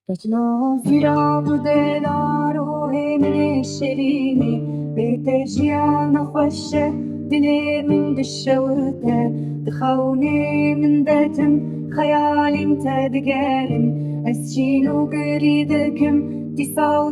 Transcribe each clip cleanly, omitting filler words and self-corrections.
رجلا زیرا دلار و همین شیرینی بیت جیان خوشه دل من دشوته دخوني من بيتم خيالي تدقالن أسشينو قريدكم ديسا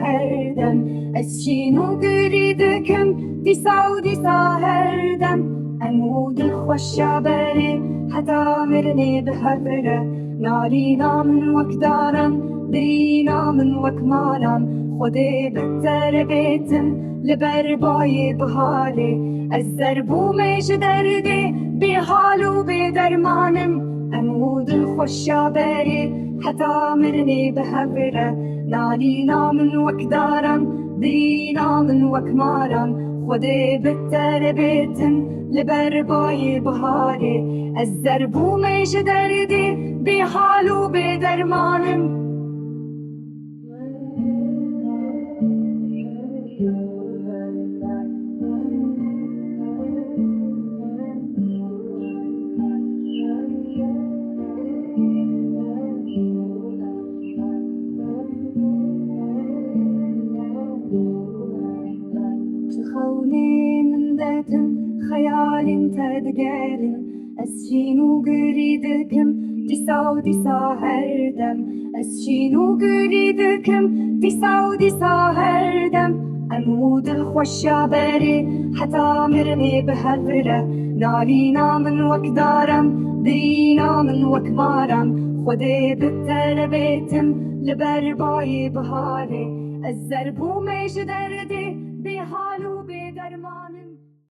هردم أسشينو قريدكم ديسا هردم أمود الخوشة بري حتى مرني بحبره نارينا من وكدارا درينا من وكمالا خدي بتر بيتم لبرباي بحالي الزربو ميش دردي بحالو بدرمانم أمود الخوشة بري حتى مرني بحبره نارينا من وكدارا درينا من وكمالا خدي بتر بيتم لبرباي بحالي الزربو ميش دردي بحالو بدرمانم تخوني من ذاتم خيال تدقالن أسشينو قريدكم ديسا هردم أسشينو قريدكم ديسا هردم أمود الخوشة بري حتى مرني بهالفرة نارينا من وكدارم درينا من وكمارم خدي بتر بيتم لبرباي بهالي الزربو ميش دردي بحالو